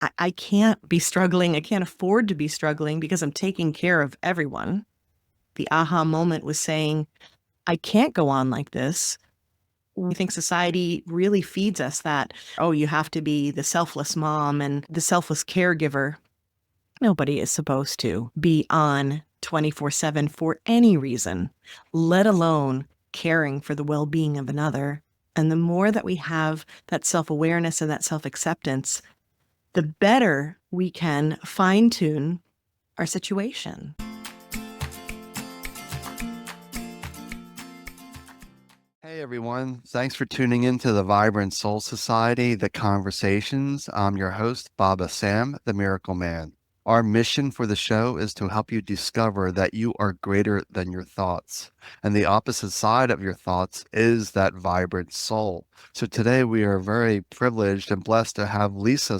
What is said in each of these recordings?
I can't be struggling. I can't afford to be struggling because I'm taking care of everyone. The aha moment was saying, I can't go on like this. We think society really feeds us that, oh, you have to be the selfless mom and the selfless caregiver. Nobody is supposed to be on 24/7 for any reason, let alone caring for the well being of another. And the more that we have that self awareness and that self acceptance, the better we can fine tune our situation. Hey everyone, thanks for tuning in to the Vibrant Soul Society, The Conversations. I'm your host, Baba Sam, the Miracle Man. Our mission for the show is to help you discover that you are greater than your thoughts. And the opposite side of your thoughts is that vibrant soul. So today we are very privileged and blessed to have Lisa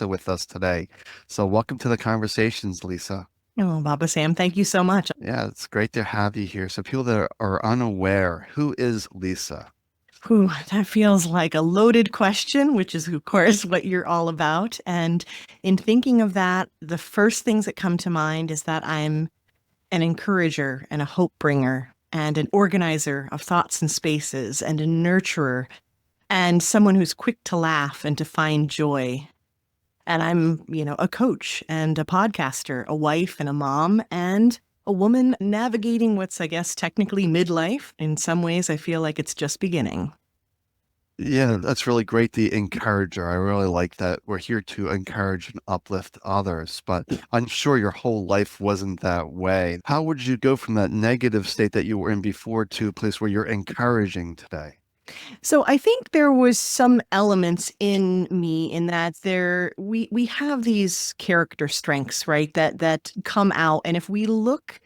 with us today. So welcome to the Conversations, Lisa. Oh, Baba Sam, thank you so much. Yeah, it's great to have you here. So people that are unaware, who is Lisa? Whew, that feels like a loaded question, which is, of course, what you're all about. And in thinking of that, the first things that come to mind is that I'm an encourager and a hope bringer and an organizer of thoughts and spaces and a nurturer and someone who's quick to laugh and to find joy. And I'm, a coach and a podcaster, a wife and a mom, and a woman navigating what's, I guess, technically midlife. In some ways, I feel like it's just beginning. Yeah, that's really great. The encourager. I really like that. We're here to encourage and uplift others, but I'm sure your whole life wasn't that way. How would you go from that negative state that you were in before to a place where you're encouraging today? So I think there was some elements in me in that we have these character strengths, right? That come out, and if we look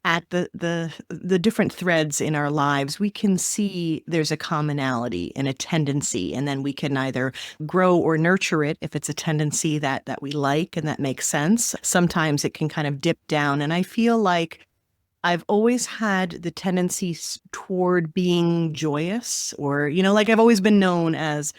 at the different threads in our lives, we can see there's a commonality and a tendency, and then we can either grow or nurture it if it's a tendency that we like and that makes sense. Sometimes it can kind of dip down, and I feel like I've always had the tendencies toward being joyous or, like I've always been known as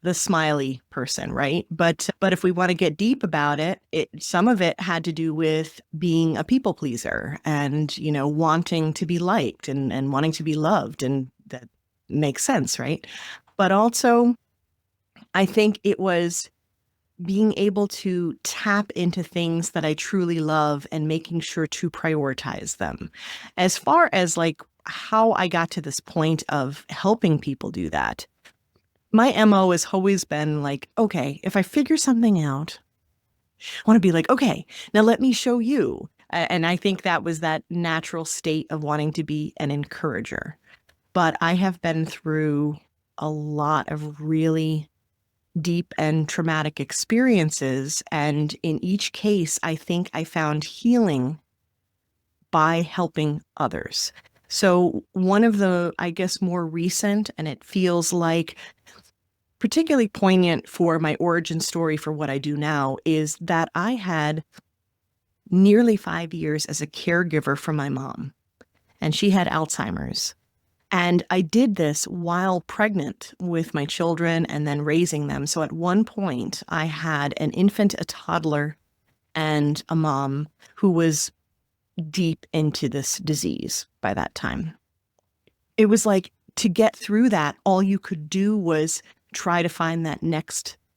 the smiley person, right? But if we want to get deep about it, some of it had to do with being a people pleaser and, wanting to be liked and wanting to be loved. And that makes sense, right? But also, I think it was being able to tap into things that I truly love and making sure to prioritize them. As far as like how I got to this point of helping people do that, my MO has always been like, okay, if I figure something out, I want to be like, okay, now let me show you. And I think that was that natural state of wanting to be an encourager. But I have been through a lot of really deep and traumatic experiences. And in each case, I think I found healing by helping others. So, one of the, I guess, more recent, and it feels like particularly poignant for my origin story for what I do now, is that I had nearly 5 years as a caregiver for my mom, and she had Alzheimer's. And I did this while pregnant with my children and then raising them. So at one point, I had an infant, a toddler, and a mom who was deep into this disease by that time. It was like to get through that, all you could do was try to find that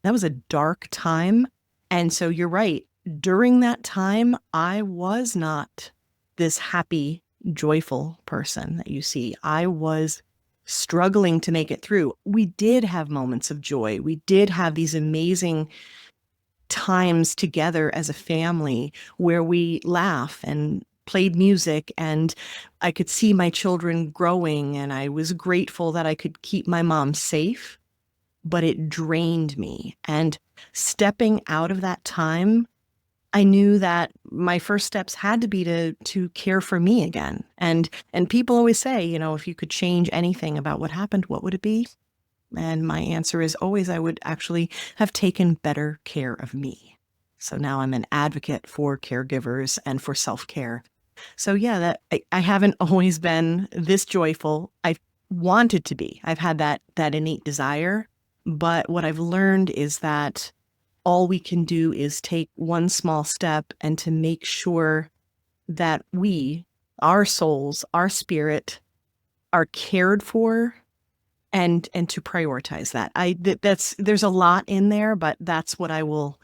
was a dark time. And so you're right. During that time, I was not this happy, joyful person that you see. I was struggling to make it through. We did have moments of joy. We did have these amazing times together as a family where we laugh and played music, and I could see my children growing, and I was grateful that I could keep my mom safe, but it drained me. And stepping out of that time, I knew that my first steps had to be to care for me again. And people always say, if you could change anything about what happened, what would it be? And my answer is always I would actually have taken better care of me. So now I'm an advocate for caregivers and for self-care. So yeah, that I haven't always been this joyful. I've wanted to be. I've had that innate desire, but what I've learned is that all we can do is take one small step and to make sure that we, our souls, our spirit, are cared for and to prioritize that. That's there's a lot in there, but that's what I will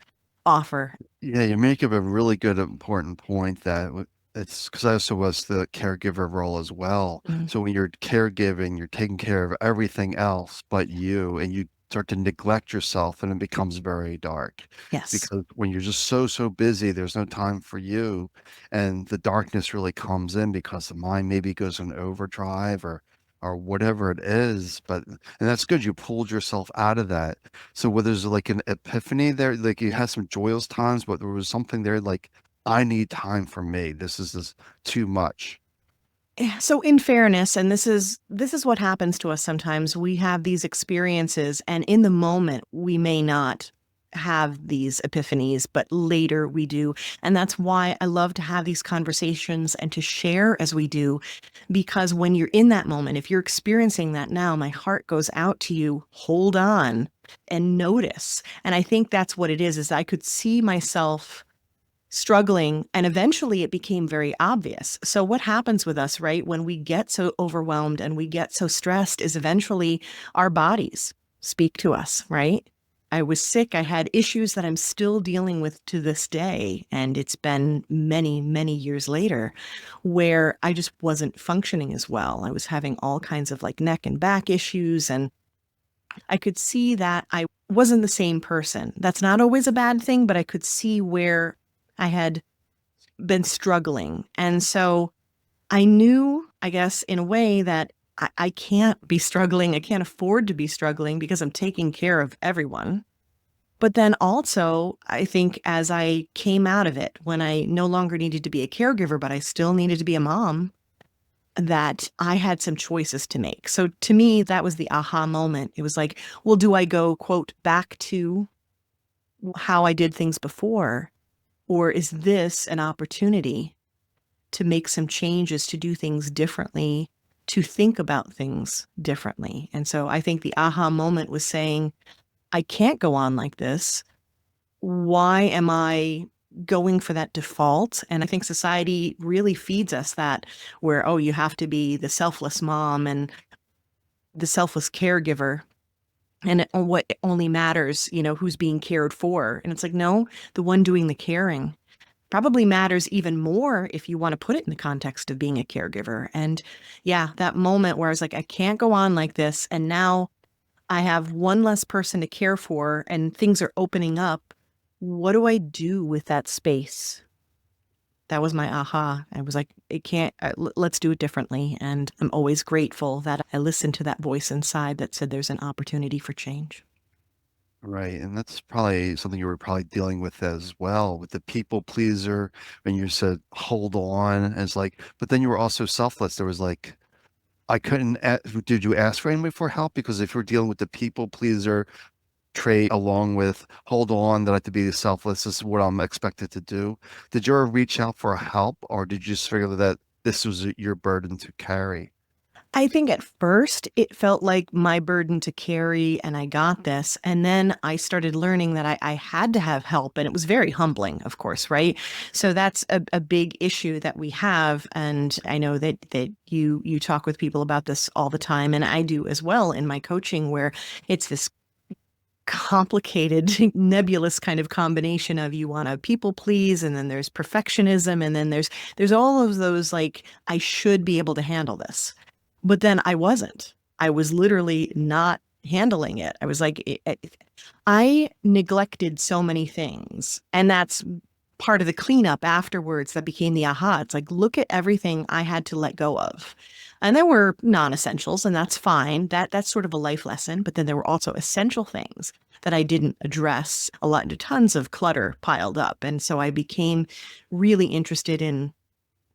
offer. Yeah, you make up a really good, important point that it's because I also was the caregiver role as well. Mm, So when you're caregiving, you're taking care of everything else but you, and you start to neglect yourself, and it becomes very dark. yes. Because when you're just so busy, there's no time for you, and the darkness really comes in because the mind maybe goes on overdrive or whatever it is. But and that's good. You pulled yourself out of that. So where there's like an epiphany there, like you had some joyous times, but there was something there like, I need time for me. This is just too much. So in fairness, and this is what happens to us sometimes, we have these experiences and in the moment we may not have these epiphanies, but later we do. And that's why I love to have these conversations and to share as we do, because when you're in that moment, if you're experiencing that now, my heart goes out to you, hold on and notice. And I think that's what it is I could see myself struggling and eventually it became very obvious. So what happens with us, right, when we get so overwhelmed and we get so stressed is eventually our bodies speak to us, right? I was sick. I had issues that I'm still dealing with to this day. And it's been many, many years later where I just wasn't functioning as well. I was having all kinds of like neck and back issues. And I could see that I wasn't the same person. That's not always a bad thing, but I could see where I had been struggling. And so I knew, I guess, in a way that I can't be struggling. I can't afford to be struggling because I'm taking care of everyone. But then also, I think as I came out of it, when I no longer needed to be a caregiver, but I still needed to be a mom, that I had some choices to make. So to me, that was the aha moment. It was like, well, do I go, quote, back to how I did things before? Or is this an opportunity to make some changes, to do things differently, to think about things differently? And so I think the aha moment was saying, I can't go on like this. Why am I going for that default? And I think society really feeds us that, where, oh, you have to be the selfless mom and the selfless caregiver. And what only matters, who's being cared for. And it's like, no, the one doing the caring probably matters even more if you want to put it in the context of being a caregiver. And yeah, that moment where I was like, I can't go on like this. And now I have one less person to care for and things are opening up. What do I do with that space? That was my aha. I was like, it can't, let's do it differently. And I'm always grateful that I listened to that voice inside that said there's an opportunity for change. Right. And that's probably something you were probably dealing with as well with the people pleaser when you said, hold on. And it's like, but then you were also selfless. There was like, I couldn't, did you ask for anybody for help? Because if you're dealing with the people pleaser trait along with hold on, that I have to be selfless, this is what I'm expected to do. Did you ever reach out for help or did you just figure that this was your burden to carry? I think at first it felt like my burden to carry and I got this. And then I started learning that I had to have help. And it was very humbling, of course, right? So that's a big issue that we have. And I know that you talk with people about this all the time. And I do as well in my coaching, where it's this complicated, nebulous kind of combination of you want to people please, and then there's perfectionism, and then there's all of those like, I should be able to handle this. But then I wasn't. I was literally not handling it. I was like, I neglected so many things. And that's part of the cleanup afterwards that became the aha. It's like, look at everything I had to let go of. And there were non-essentials, and that's fine. That's sort of a life lesson. But then there were also essential things that I didn't address. A lot, tons of clutter piled up. And so I became really interested in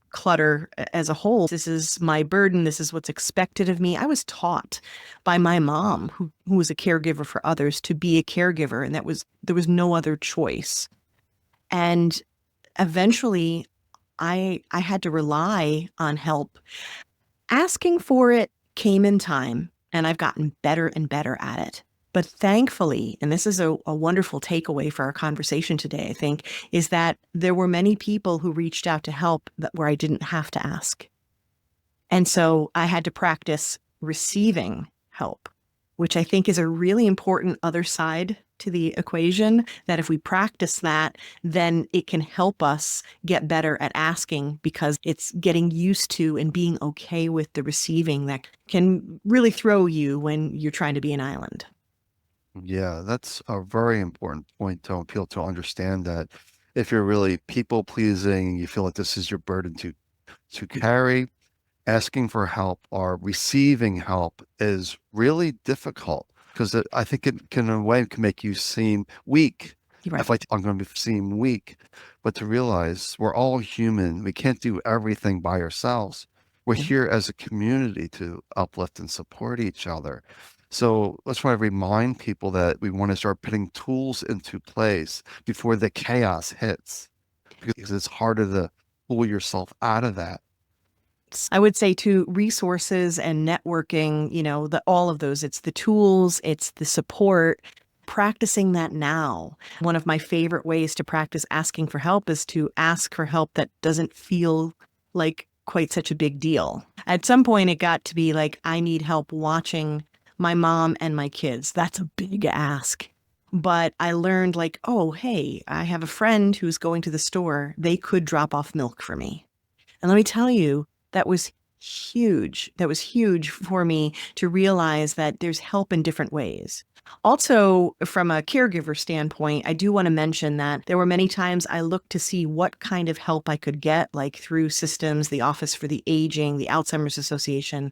clutter as a whole. This is my burden. This is what's expected of me. I was taught by my mom, who was a caregiver for others, to be a caregiver, and there was no other choice. And eventually, I had to rely on help. Asking for it came in time, and I've gotten better and better at it. But thankfully, and this is a wonderful takeaway for our conversation today, I think, is that there were many people who reached out to help where I didn't have to ask. And so I had to practice receiving help, which I think is a really important other side to the equation. That if we practice that, then it can help us get better at asking because it's getting used to and being okay with the receiving that can really throw you when you're trying to be an island. Yeah, that's a very important point to people to understand that if you're really people pleasing, you feel like this is your burden to carry, asking for help or receiving help is really difficult because I think it can, in a way, can make you seem weak. You're I right. feel like I'm going to seem weak, but to realize we're all human. We can't do everything by ourselves. We're Yeah. here as a community to uplift and support each other. So let's try to remind people that we want to start putting tools into place before the chaos hits, because it's harder to pull yourself out of that. I would say too, resources and networking, all of those, it's the tools, it's the support, practicing that now. One of my favorite ways to practice asking for help is to ask for help that doesn't feel like quite such a big deal. At some point, it got to be like, I need help watching my mom and my kids. That's a big ask. But I learned, like, oh, hey, I have a friend who's going to the store. They could drop off milk for me. And let me tell you, that was huge. That was huge for me to realize that there's help in different ways. Also, from a caregiver standpoint, I do want to mention that there were many times I looked to see what kind of help I could get, like through systems, the Office for the Aging, the Alzheimer's Association,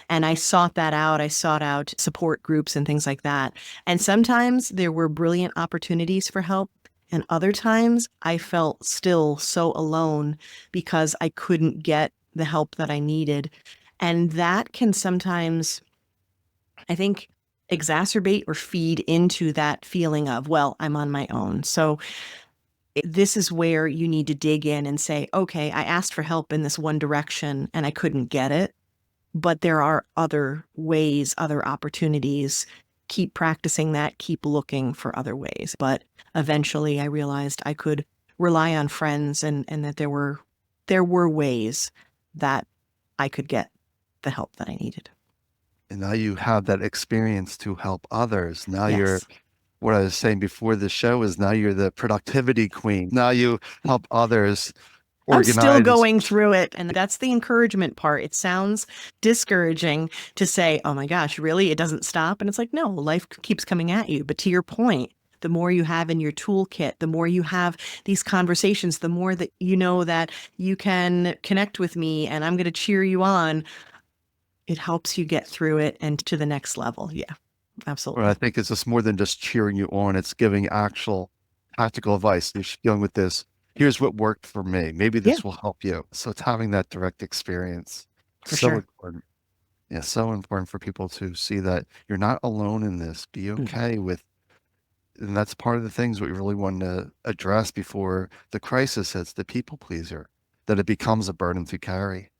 and I sought that out. I sought out support groups and things like that. And sometimes there were brilliant opportunities for help. And other times I felt still so alone because I couldn't get the help that I needed. And that can sometimes, I think, exacerbate or feed into that feeling of, well, I'm on my own. So this is where you need to dig in and say, okay, I asked for help in this one direction and I couldn't get it, but there are other ways, other opportunities. Keep practicing that, keep looking for other ways. But eventually I realized I could rely on friends and that there were ways that I could get the help that I needed. And now you have that experience to help others. Now you're, Yes. what I was saying before the show is now you're the productivity queen. Now you help others I'm still organize. going through it. And that's the encouragement part. It sounds discouraging to say, oh my gosh, really? It doesn't stop. And it's like, no, life keeps coming at you. But to your point, the more you have in your toolkit, the more you have these conversations, the more that you know that you can connect with me and I'm going to cheer you on. It helps you get through it and to the next level. Yeah, Or I absolutely. think it's just more than just cheering you on. It's giving actual practical advice. You're dealing with this. Here's what worked for me. Maybe Yeah, this will help you. So it's having that direct experience. for So sure. important. Yeah, so important for people to see that you're not alone in this. Be Mm. okay with, and that's part of the things we really want to address before the crisis hits, the people pleaser, that it becomes a burden to carry.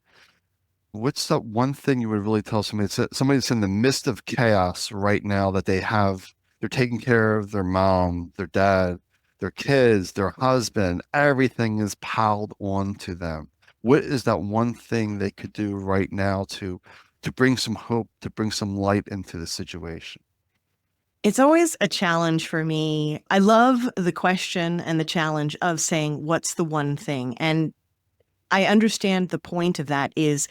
What's the one thing you would really tell somebody that's in the midst of chaos right now that they're taking care of their mom, their dad, their kids, their husband, everything is piled onto them. What is that one thing they could do right now to bring some hope, to bring some light into the situation? It's always a challenge for me. I love the question and the challenge of saying, what's the one thing? And I understand the point of that is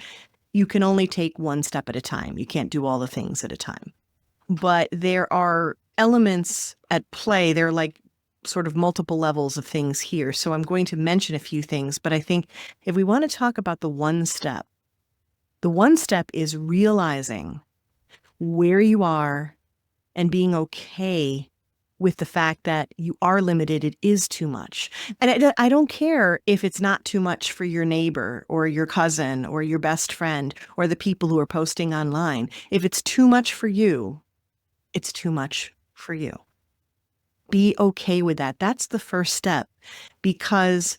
you can only take one step at a time. You can't do all the things at a time. But there are elements at play. There are like sort of multiple levels of things here. So I'm going to mention a few things, but I think if we want to talk about the one step is realizing where you are and being okay with the fact that you are limited. It is too much. And I don't care if it's not too much for your neighbor or your cousin or your best friend or the people who are posting online. If it's too much for you, it's too much for you. Be okay with that. That's the first step because,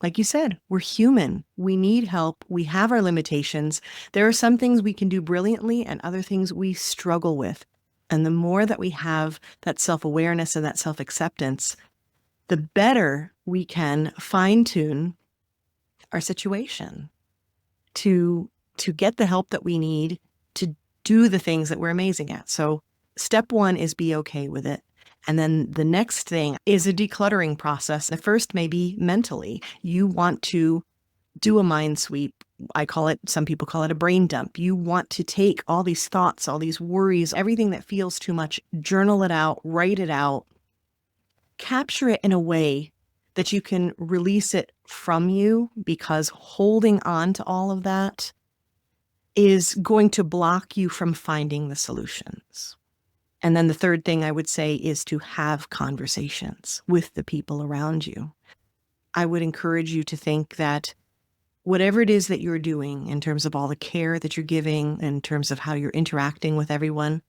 like you said, we're human. We need help. We have our limitations. There are some things we can do brilliantly and other things we struggle with. And the more that we have that self-awareness and that self-acceptance, the better we can fine-tune our situation to get the help that we need to do the things that we're amazing at. So step one is be okay with it. And then the next thing is a decluttering process. The first may be mentally. You want to do a mind sweep. I call it, some people call it a brain dump. You want to take all these thoughts, all these worries, everything that feels too much, journal it out, write it out, capture it in a way that you can release it from you, because holding on to all of that is going to block you from finding the solutions. And then the third thing I would say is to have conversations with the people around you. I would encourage you to think that whatever it is that you're doing in terms of all the care that you're giving, in terms of how you're interacting with everyone,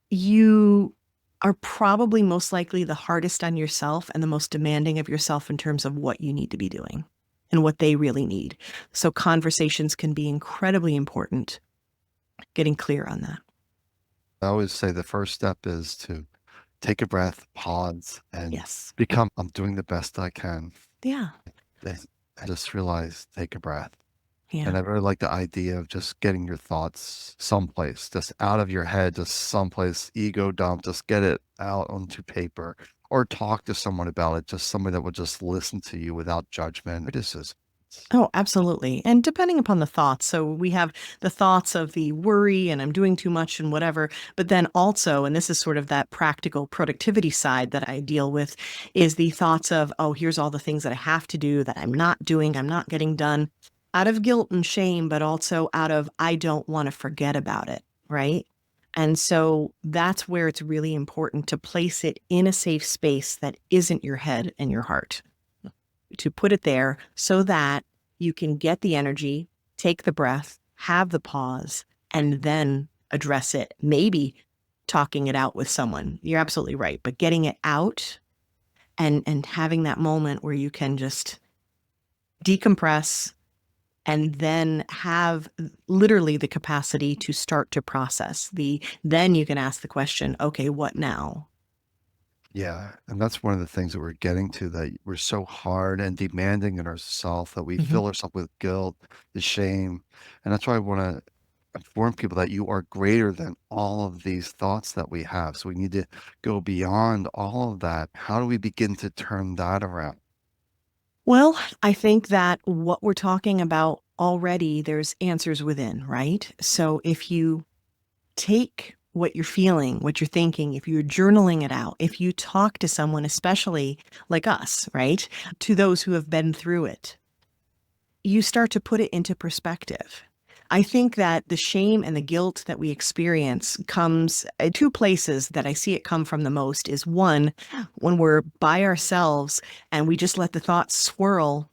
you are probably most likely the hardest on yourself and the most demanding of yourself in terms of what you need to be doing and what they really need. So conversations can be incredibly important, getting clear on that. I always say the first step is to take a breath, pause, and Yes. become, I'm doing the best I can. Yeah. And just realize, take a breath. Yeah. And I really like the idea of just getting your thoughts someplace, just out of your head, just someplace, ego dump, just get it out onto paper or talk to someone about it, just somebody that would just listen to you without judgment, criticism. Oh, absolutely. And depending upon the thoughts. So we have the thoughts of the worry and I'm doing too much and whatever. But then also, and this is sort of that practical productivity side that I deal with, is the thoughts of, oh, here's all the things that I have to do that I'm not doing, I'm not getting done, out of guilt and shame, but also out of, I don't want to forget about it. Right. And so that's where it's really important to place it in a safe space that isn't your head and your heart, to put it there so that you can get the energy, take the breath, have the pause, and then address it. Maybe talking it out with someone. You're absolutely right. But getting it out and having that moment where you can just decompress and then have literally the capacity to start to process. Then you can ask the question, okay, what now? Yeah. And that's one of the things that we're getting to, that we're so hard and demanding in ourselves that we Mhm. fill ourselves with guilt, the shame. And that's why I want to inform people that you are greater than all of these thoughts that we have. So we need to go beyond all of that. How do we begin to turn that around? Well, I think that what we're talking about already, there's answers within, right? So if you take what you're feeling, what you're thinking, if you're journaling it out, if you talk to someone, especially like us, right, to those who have been through it, you start to put it into perspective. I think that the shame and the guilt that we experience comes two places that I see it come from the most is one, when we're by ourselves and we just let the thoughts swirl.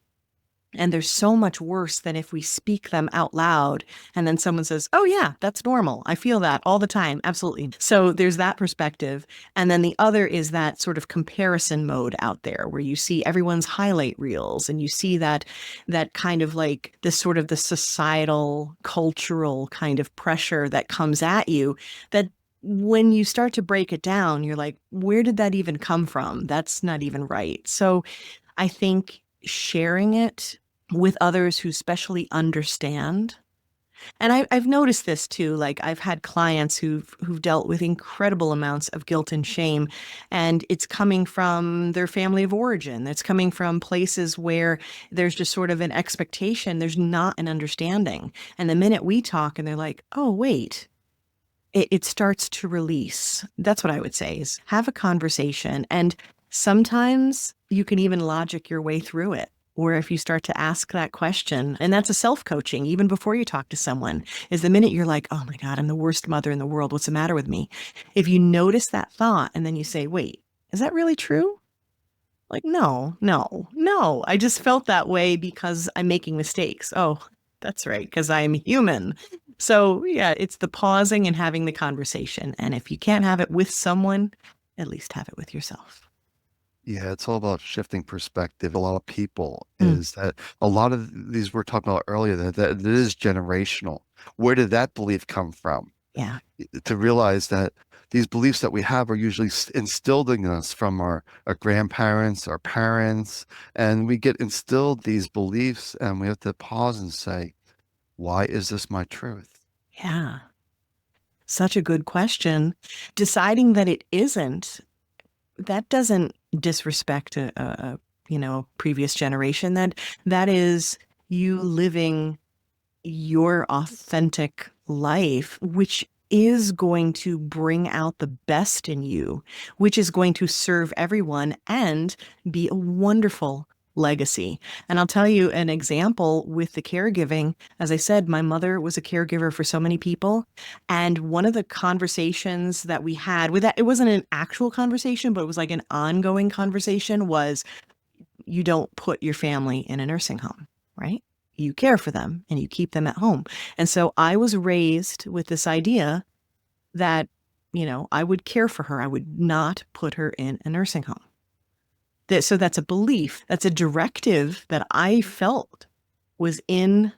And they're so much worse than if we speak them out loud and then someone says, oh, yeah, that's normal. I feel that all the time. Absolutely. So there's that perspective. And then the other is that sort of comparison mode out there where you see everyone's highlight reels and you see that kind of like this sort of the societal, cultural kind of pressure that comes at you, that when you start to break it down, you're like, where did that even come from? That's not even right. So I think sharing it with others who specially understand. And I've noticed this too. Like I've had clients who've dealt with incredible amounts of guilt and shame, and it's coming from their family of origin. It's coming from places where there's just sort of an expectation. There's not an understanding. And the minute we talk, and they're like, "Oh, wait." It starts to release. That's what I would say is have a conversation. And sometimes you can even logic your way through it. Or if you start to ask that question, and that's a self coaching, even before you talk to someone, is the minute you're like, oh my God, I'm the worst mother in the world. What's the matter with me? If you notice that thought and then you say, wait, is that really true? Like, no, no, no. I just felt that way because I'm making mistakes. Oh, that's right, because I'm human. So, yeah, it's the pausing and having the conversation. And if you can't have it with someone, at least have it with yourself. Yeah, it's all about shifting perspective. A lot of people Mm. is that a lot of these we're talking about earlier that it is generational. Where did that belief come from? Yeah. To realize that these beliefs that we have are usually instilled in us from our grandparents, our parents, and we get instilled these beliefs and we have to pause and say, why is this my truth? Yeah. Such a good question. Deciding that it isn't, that doesn't disrespect previous generation. That is you living your authentic life, which is going to bring out the best in you, which is going to serve everyone and be a wonderful legacy. And I'll tell you an example with the caregiving. As I said, my mother was a caregiver for so many people. And one of the conversations that we had with that, it wasn't an actual conversation, but it was like an ongoing conversation was you don't put your family in a nursing home, right? You care for them and you keep them at home. And so I was raised with this idea that, I would care for her. I would not put her in a nursing home. So that's a belief, that's a directive that I felt was within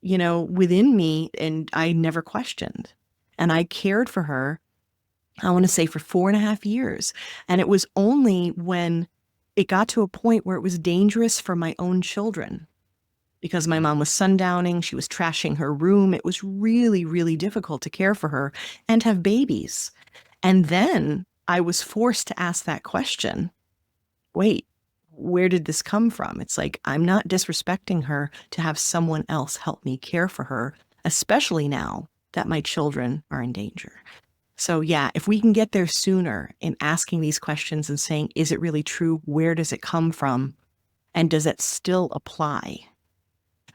me and I never questioned. And I cared for her, I want to say for 4.5 years. And it was only when it got to a point where it was dangerous for my own children because my mom was sundowning, she was trashing her room. It was really, really difficult to care for her and have babies. And then I was forced to ask that question. Wait, where did this come from? It's like, I'm not disrespecting her to have someone else help me care for her, especially now that my children are in danger. So yeah, if we can get there sooner in asking these questions and saying, is it really true? Where does it come from? And does it still apply?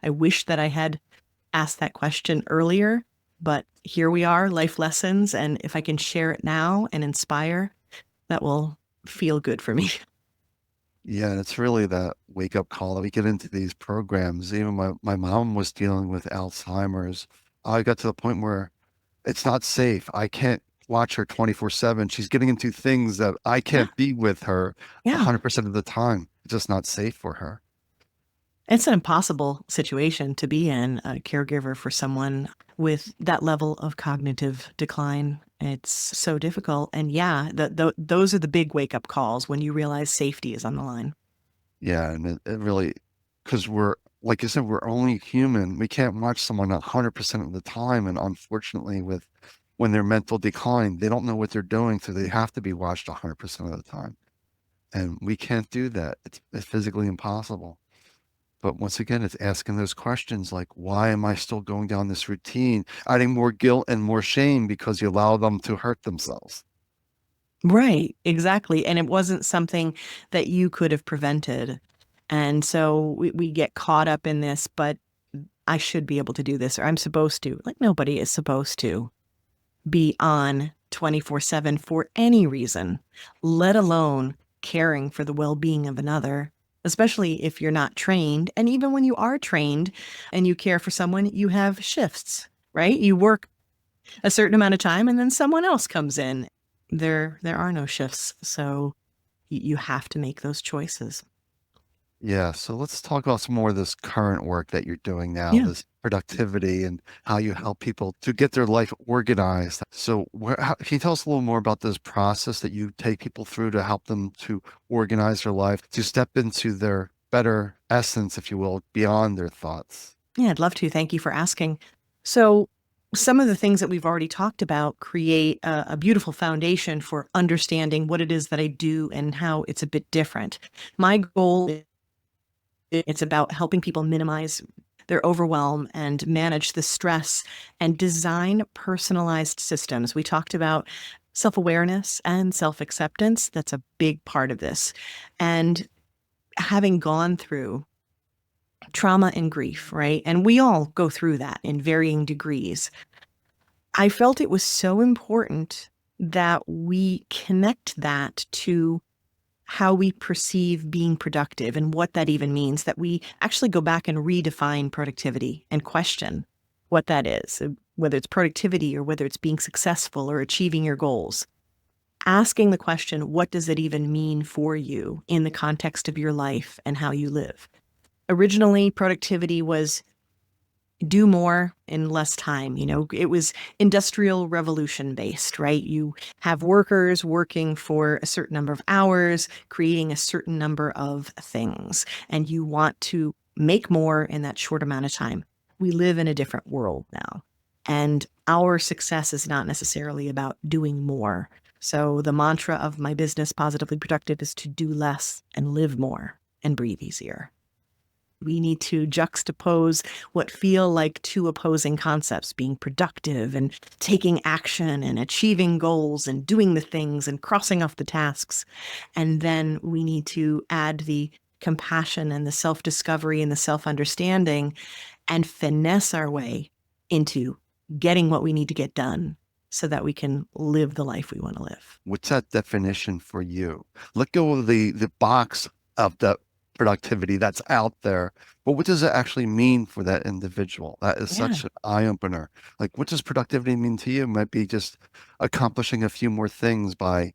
I wish that I had asked that question earlier, but here we are, life lessons. And if I can share it now and inspire, that will feel good for me. Yeah, it's really that wake up call that we get into these programs. Even my mom was dealing with Alzheimer's. I got to the point where it's not safe. I can't watch her 24/7. She's getting into things that I Yeah. can't be with her Yeah. 100% of the time. It's just not safe for her. It's an impossible situation to be in, a caregiver for someone with that level of cognitive decline. It's so difficult. And yeah, those are the big wake up calls when you realize safety is on the line. Yeah, and it really, because we're, like you said, we're only human. We can't watch someone 100% of the time. And unfortunately, when they're mental decline, they don't know what they're doing, so they have to be watched 100% of the time. And we can't do that. It's physically impossible. But once again, it's asking those questions like, why am I still going down this routine, adding more guilt and more shame because you allow them to hurt themselves? Right, exactly. And it wasn't something that you could have prevented. And so we get caught up in this, but I should be able to do this, or I'm supposed to. Like, nobody is supposed to be on 24/7 for any reason, let alone caring for the well being of another, especially if you're not trained. And even when you are trained and you care for someone, you have shifts, right? You work a certain amount of time and then someone else comes in. There are no shifts. So you have to make those choices. Yeah, so let's talk about some more of this current work that you're doing now, Yeah. this productivity and how you help people to get their life organized. So, can you tell us a little more about this process that you take people through to help them to organize their life, to step into their better essence, if you will, beyond their thoughts? Yeah, I'd love to. Thank you for asking. So, some of the things that we've already talked about create a beautiful foundation for understanding what it is that I do and how it's a bit different. My goal it's about helping people minimize their overwhelm and manage the stress and design personalized systems. We talked about self-awareness and self-acceptance. That's a big part of this. And having gone through trauma and grief, right? And we all go through that in varying degrees. I felt it was so important that we connect that to how we perceive being productive and what that even means, that we actually go back and redefine productivity and question what that is, whether it's productivity or whether it's being successful or achieving your goals. Asking the question, what does it even mean for you in the context of your life and how you live? Originally, productivity was do more in less time. It was industrial revolution based, right? You have workers working for a certain number of hours, creating a certain number of things, and you want to make more in that short amount of time. We live in a different world now, and our success is not necessarily about doing more. So the mantra of my business, Positively Productive, is to do less and live more and breathe easier. We need to juxtapose what feel like two opposing concepts, being productive and taking action and achieving goals and doing the things and crossing off the tasks. And then we need to add the compassion and the self-discovery and the self-understanding and finesse our way into getting what we need to get done so that we can live the life we want to live. What's that definition for you? Let go of the box of the productivity that's out there. But what does it actually mean for that individual? That is Yeah. such an eye opener. Like, what does productivity mean to you? It might be just accomplishing a few more things by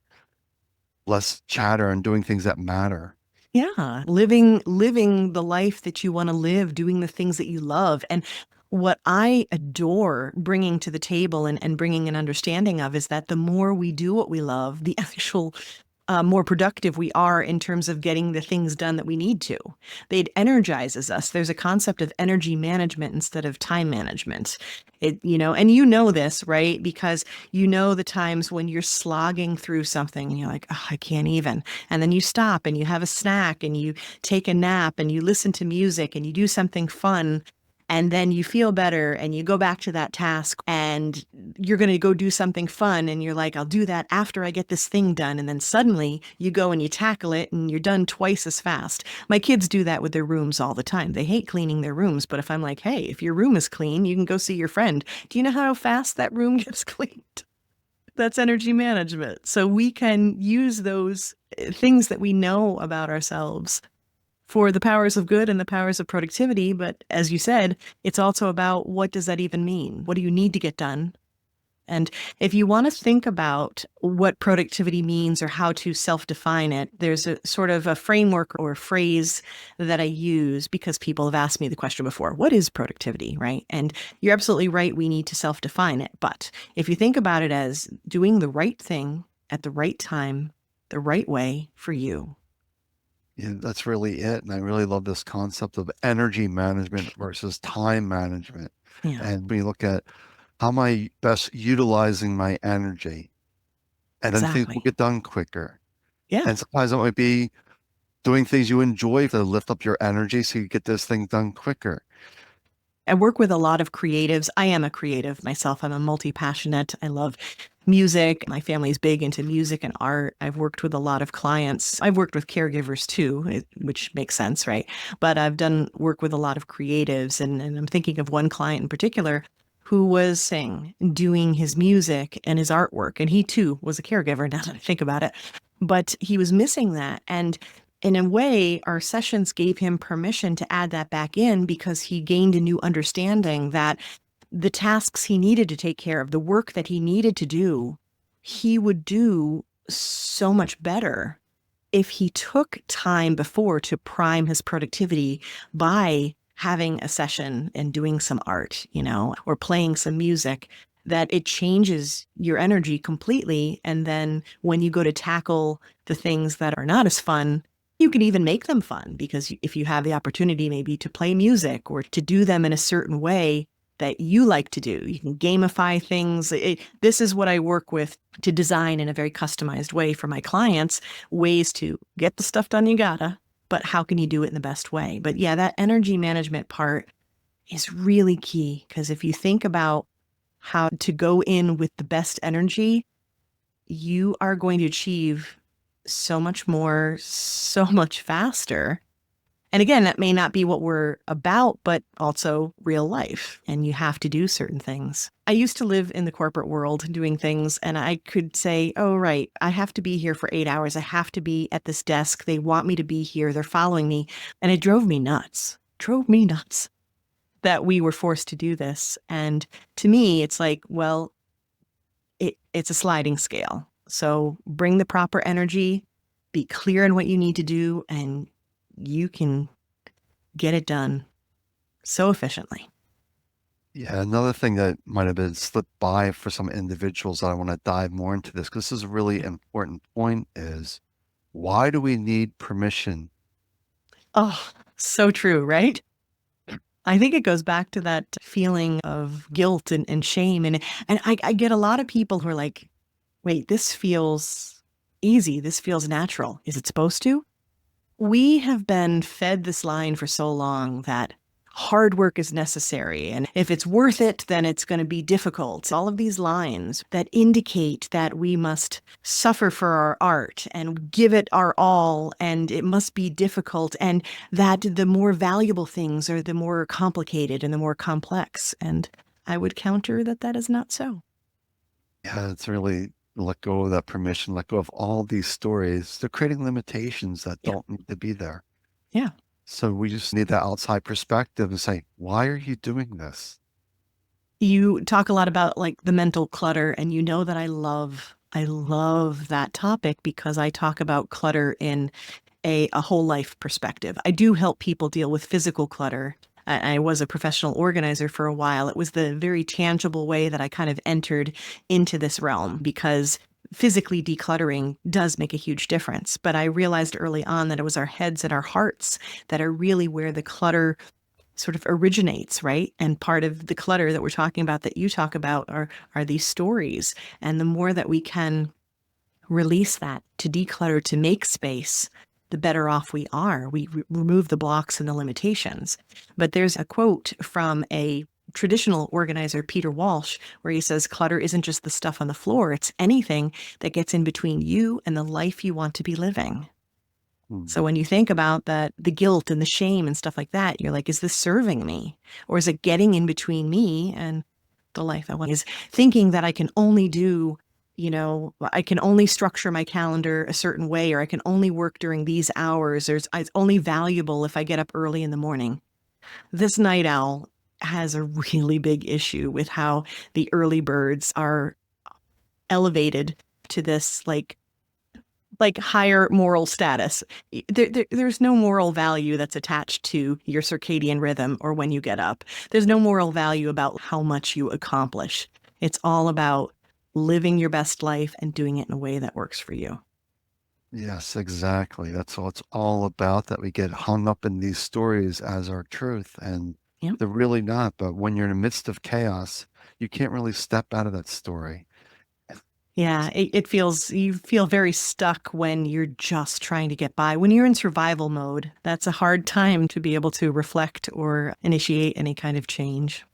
less chatter and doing things that matter. Yeah, living the life that you want to live, doing the things that you love. And what I adore bringing to the table and bringing an understanding of is that the more we do what we love, the actual more productive we are in terms of getting the things done that we need to. It energizes us. There's a concept of energy management instead of time management. And this, right? Because the times when you're slogging through something and you're like, oh, I can't even. And then you stop and you have a snack and you take a nap and you listen to music and you do something fun, and then you feel better and you go back to that task and you're going to go do something fun. And you're like, I'll do that after I get this thing done. And then suddenly you go and you tackle it and you're done twice as fast. My kids do that with their rooms all the time. They hate cleaning their rooms. But if I'm like, hey, if your room is clean, you can go see your friend. Do you know how fast that room gets cleaned? That's energy management. So we can use those things that we know about ourselves for the powers of good and the powers of productivity. But as you said, it's also about what does that even mean? What do you need to get done? And if you want to think about what productivity means or how to self-define it, there's a sort of a framework or a phrase that I use because people have asked me the question before, what is productivity, right? And you're absolutely right, we need to self-define it. But if you think about it as doing the right thing at the right time, the right way for you. Yeah, that's really it. And I really love this concept of energy management versus time management. Yeah, And when you look at how am I best utilizing my energy, and then things will exactly. get done quicker. Yeah. And sometimes it might be doing things you enjoy to lift up your energy so you get those things done quicker. I work with a lot of creatives. I am a creative myself. I'm a multi-passionate. I love music. My family's big into music and art. I've worked with a lot of clients. I've worked with caregivers too, which makes sense, right? But I've done work with a lot of creatives. And I'm thinking of one client in particular who was doing his music and his artwork. And he too was a caregiver, now that I think about it. But he was missing that. And in a way, our sessions gave him permission to add that back in because he gained a new understanding that the tasks he needed to take care of, the work that he needed to do, he would do so much better if he took time before to prime his productivity by having a session and doing some art, or playing some music, that it changes your energy completely. And then when you go to tackle the things that are not as fun, you can even make them fun because if you have the opportunity maybe to play music or to do them in a certain way that you like to do, you can gamify things. This is what I work with to design in a very customized way for my clients, ways to get the stuff done you gotta, but how can you do it in the best way? But yeah, that energy management part is really key because if you think about how to go in with the best energy, you are going to achieve so much more, so much faster. And again, that may not be what we're about, but also real life. And you have to do certain things. I used to live in the corporate world doing things, and I could say, oh, right, I have to be here for 8 hours. I have to be at this desk. They want me to be here. They're following me. And it drove me nuts that we were forced to do this. And to me, it's like, well, it's a sliding scale. So bring the proper energy, be clear in what you need to do, and you can get it done so efficiently. Yeah, another thing that might have been slipped by for some individuals that I want to dive more into this, because this is a really important point, is why do we need permission? Oh, so true, right? I think it goes back to that feeling of guilt and shame. And I get a lot of people who are like, wait, this feels easy. This feels natural. Is it supposed to? We have been fed this line for so long that hard work is necessary. And if it's worth it, then it's going to be difficult. All of these lines that indicate that we must suffer for our art and give it our all, and it must be difficult, and that the more valuable things are the more complicated and the more complex. And I would counter that that is not so. Yeah, it's really let go of that permission, let go of all these stories. They're creating limitations that Yeah. don't need to be there. Yeah. So we just need that outside perspective and say, why are you doing this? You talk a lot about like the mental clutter, and you know that I love that topic because I talk about clutter in a whole life perspective. I do help people deal with physical clutter. I was a professional organizer for a while. It was the very tangible way that I kind of entered into this realm because physically decluttering does make a huge difference. But I realized early on that it was our heads and our hearts that are really where the clutter sort of originates, right? And part of the clutter that we're talking about, that you talk about, are these stories. And the more that we can release that, to declutter, to make space, the better off we are. We remove the blocks and the limitations. But there's a quote from a traditional organizer, Peter Walsh, where he says, clutter isn't just the stuff on the floor, it's anything that gets in between you and the life you want to be living. Hmm. So when you think about that, the guilt and the shame and stuff like that, you're like, is this serving me? Or is it getting in between me and the life I want? Is thinking that I can only do, I can only structure my calendar a certain way, or I can only work during these hours, or it's only valuable if I get up early in the morning. This night owl has a really big issue with how the early birds are elevated to this like higher moral status. There's no moral value that's attached to your circadian rhythm or when you get up. There's no moral value about how much you accomplish. It's all about living your best life and doing it in a way that works for you. Yes, exactly. That's all it's all about, that we get hung up in these stories as our truth, and Yeah. they're really not. But when you're in the midst of chaos, you can't really step out of that story. Yeah, it feels, you feel very stuck when you're just trying to get by. When you're in survival mode, that's a hard time to be able to reflect or initiate any kind of change.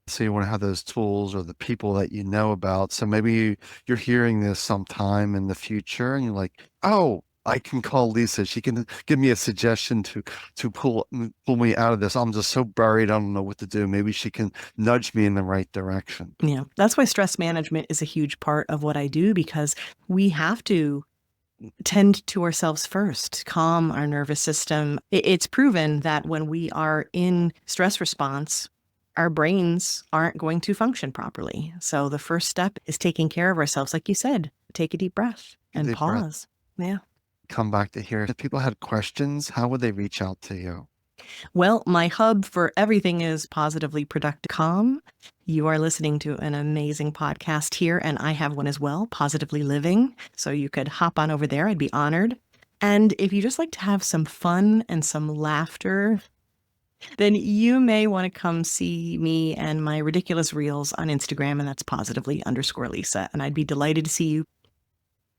So you want to have those tools or the people that you know about. So maybe you're hearing this sometime in the future and you're like, oh, I can call Lisa. She can give me a suggestion to pull me out of this. I'm just so buried. I don't know what to do. Maybe she can nudge me in the right direction. Yeah, that's why stress management is a huge part of what I do, because we have to tend to ourselves first, calm our nervous system. It's proven that when we are in stress response, our brains aren't going to function properly. So the first step is taking care of ourselves. Like you said, take a deep breath Take a and deep breath. pause. Yeah. Come back to here. If people had questions, how would they reach out to you? Well, my hub for everything is Positively Productive Calm. You are listening to an amazing podcast here, and I have one as well, Positively Living. So you could hop on over there. I'd be honored. And if you just like to have some fun and some laughter, then you may want to come see me and my ridiculous reels on Instagram, and that's positively_Lisa. And I'd be delighted to see you.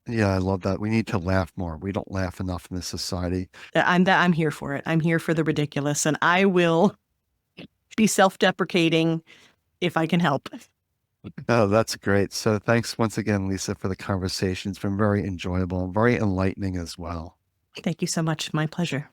Yeah, I love that. We need to laugh more. We don't laugh enough in this society. I'm here for it. I'm here for the ridiculous, and I will be self-deprecating if I can help. Oh, that's great. So thanks once again, Lisa, for the conversation. It's been very enjoyable and very enlightening as well. Thank you so much. My pleasure.